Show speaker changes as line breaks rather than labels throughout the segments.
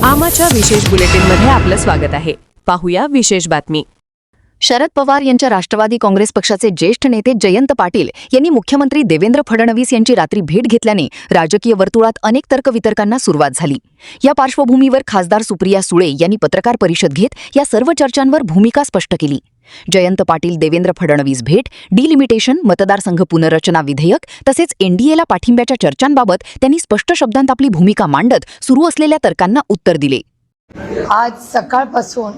आमाच्या विशेष बुलेटिनमध्ये आपलं स्वागत आहे. पाहूया विशेष बातमी.
शरद पवार यांच्या राष्ट्रवादी काँग्रेस पक्षाचे ज्येष्ठ नेते जयंत पाटील यांनी मुख्यमंत्री देवेंद्र फडणवीस यांची रात्री भेट घेतल्याने राजकीय वर्तुळात अनेक तर्कवितर्कांना सुरुवात झाली. या पार्श्वभूमीवर खासदार सुप्रिया सुळे यांनी पत्रकार परिषद घेत या सर्व चर्चांवर भूमिका स्पष्ट केली. जयंत पाटील देवेंद्र फडणवीस भेट, डिलिमिटेशन, मतदारसंघ पुनर्रचना विधेयक तसेच एनडीएला पाठिंब्याच्या चर्चांबाबत त्यांनी स्पष्ट शब्दांत आपली भूमिका मांडत सुरू असलेल्या तर्कांना उत्तर दिले.
आज सकाळपासून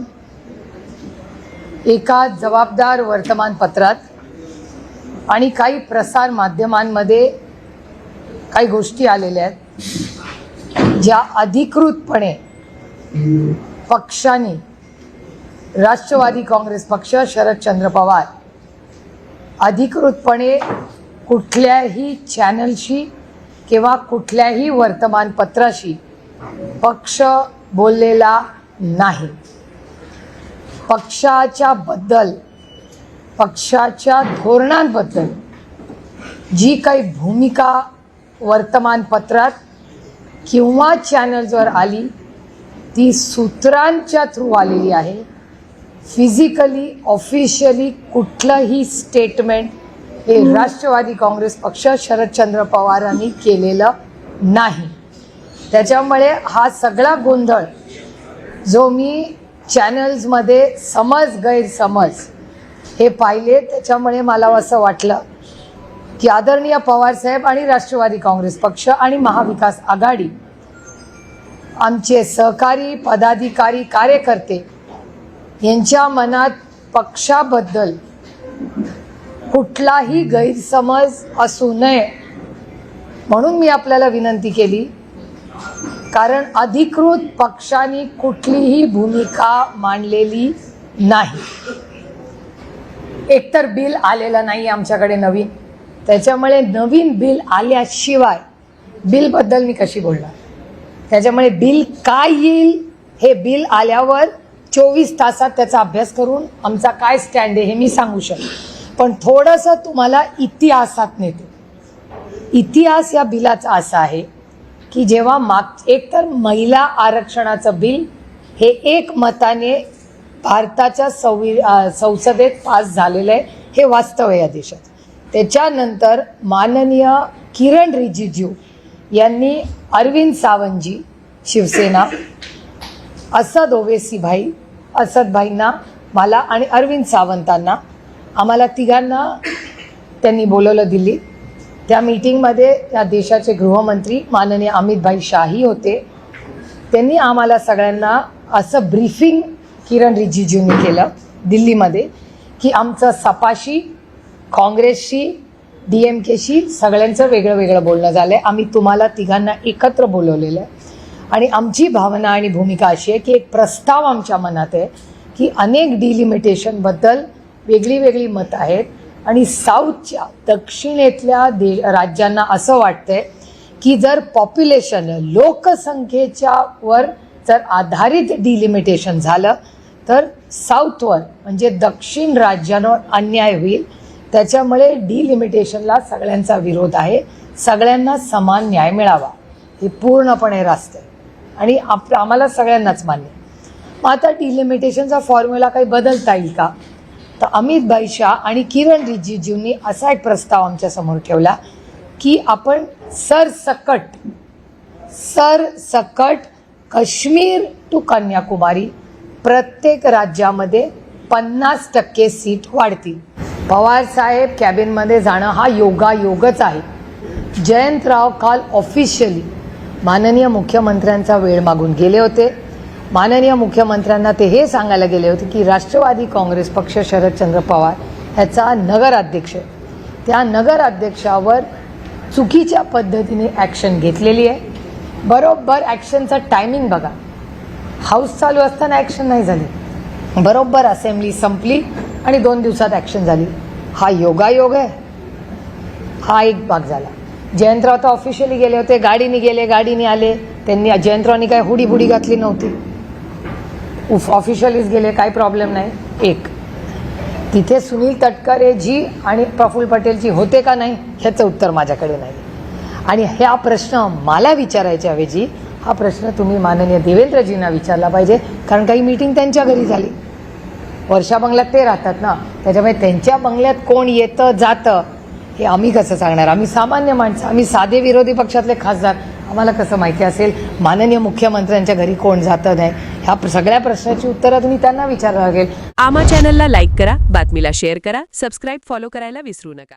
एका जबाबदार वर्तमानपत्रात आणि काही प्रसार माध्यमांमध्ये काही गोष्टी आलेल्या आहेत ज्या अधिकृतपणे पक्षाने, राष्ट्रवादी काँग्रेस पक्ष, शरदचंद्र पवार अधिकृतपणे कुठल्याही चॅनलशी किंवा कुठल्याही वर्तमानपत्राशी पक्ष बोललेला नाही. पक्षाच्या धोरणांबद्दल जी काही भूमिका वर्तमानपत्रात किंवा चॅनल्सवर आली ती सूत्रांच्या थ्रू आलेली आहे. फिजिकली, ऑफिशियली कुठलंही स्टेटमेंट हे राष्ट्रवादी काँग्रेस पक्ष, शरदचंद्र पवारांनी केलेलं नाही. त्याच्यामुळे हा सगळा गोंधळ जो मी चॅनल्समध्ये गैरसमज हे पाहिले, त्याच्यामुळे मला असं वाटलं की आदरणीय पवारसाहेब आणि राष्ट्रवादी काँग्रेस पक्ष आणि महाविकास आघाडी, आमचे सहकारी, पदाधिकारी, कार्यकर्ते यांच्या मनात पक्षाबद्दल कुठलाही गैरसमज असू नये म्हणून मी आपल्याला विनंती केली. कारण अधिकृत पक्षाने कुठलीही भूमिका मांडलेली नाही. एकतर बिल आलेलं नाही आमच्याकडे नवीन, त्याच्यामुळे नवीन बिल आल्याशिवाय बिलबद्दल मी कशी बोलणार. त्याच्यामुळे बिल काय येईल हे बिल आल्यावर 24 तासात त्याचा अभ्यास करून आमचा काय स्टँड आहे हे मी सांगू शकतो. पण थोडंसं तुम्हाला इतिहासात नेते. इतिहास या बिलाचा असा आहे की जेव्हा एकतर महिला आरक्षणाचं बिल हे एकमताने भारताच्या संसदेत पास झालेलं आहे, हे वास्तव आहे या देशात. त्याच्यानंतर माननीय किरण रिजिजू यांनी अरविंद सावंतजी, शिवसेना, असद ओवेसी भाई, असदभाईंना, मला आणि अरविंद सावंतांना, आम्हाला तिघांना त्यांनी बोलवलं दिल्लीत. त्या मीटिंगमध्ये या देशाचे गृहमंत्री माननीय अमितभाई शाही होते. त्यांनी आम्हाला सगळ्यांना असं ब्रीफिंग किरण रिजिजूंनी केलं दिल्लीमध्ये की आमचं सपाशी, काँग्रेसशी, DMKशी सगळ्यांचं वेगळं वेगळं बोलणं झालं आहे. आम्ही तुम्हाला तिघांना एकत्र बोलवलेलं आहे आणि आमची भावना आणि भूमिका अशी आहे की एक प्रस्ताव आमच्या मनात आहे की अनेक डिलिमिटेशनबद्दल वेगळी वेगळी मतं आहेत आणि साऊथच्या, दक्षिणेतल्या राज्यांना असं वाटतंय की जर पॉप्युलेशन, लोकसंख्येच्या वर जर आधारित डिलिमिटेशन झालं तर साऊथवर म्हणजे दक्षिण राज्यांवर अन्याय होईल. त्याच्यामुळे डिलिमिटेशनला सगळ्यांचा विरोध आहे. सगळ्यांना समान न्याय मिळावा हे पूर्णपणे रास्त आहे आणि आम्हाला सगळ्यांनाच मान्य. मग आता डिलिमिटेशनचा फॉर्म्युला काही बदलता येईल का? तर अमितभाई शाह आणि किरण रिजिजूंनी असा एक प्रस्ताव आमच्यासमोर ठेवला की आपण सरसकट काश्मीर टू कन्याकुमारी प्रत्येक राज्यामध्ये 50% सीट वाढतील. पवारसाहेब कॅबिनमध्ये जाणं हा योगायोगच आहे. जयंतराव काल ऑफिशियली माननीय मुख्यमंत्र्यांचा वेळ मागून गेले होते. माननीय मुख्यमंत्र्यांना ते हे सांगायला गेले होते की राष्ट्रवादी काँग्रेस पक्ष, शरदचंद्र पवार ह्याचा नगराध्यक्ष, त्या नगराध्यक्षावर चुकीच्या पद्धतीने ॲक्शन घेतलेली आहे. बरोबर ॲक्शनचा टायमिंग बघा, हाऊस चालू असताना ॲक्शन नाही झाली, बरोबर असेंब्ली संपली आणि 2 दिवसात ॲक्शन झाली. हा योगायोग आहे. हा एक भाग झाला. जयंतराव तर ऑफिशियली गेले होते, गाडीने आले. त्यांनी जयंतरावनी काय हुडी घातली नव्हती, ऑफिशियलीच गेले, काही प्रॉब्लेम नाही. एक तिथे सुनील तटकरे जी आणि प्रफुल्ल पटेलजी होते का नाही ह्याचं उत्तर माझ्याकडे नाही. आणि ह्या प्रश्न मला विचारायच्या ऐवजी हा प्रश्न तुम्ही माननीय देवेंद्रजींना विचारला पाहिजे, कारण काही मीटिंग त्यांच्या घरी झाली. वर्षा बंगल्यात ते राहतात ना, त्याच्यामुळे त्यांच्या बंगल्यात कोण येतं जातं हे आम्ही कसं सांगणार? आम्ही सामान्य माणसं, आम्ही साधे विरोधी पक्षातले खासदार, आम्हाला कसं माहिती असेल माननीय मुख्यमंत्र्यांच्या घरी कोण जातं नाही? ह्या सगळ्या प्रश्नाची उत्तरं तुम्ही त्यांना विचारावं लागेल.
आमा चॅनलला लाईक करा, बातमीला शेअर करा, सबस्क्राईब फॉलो करायला विसरू नका.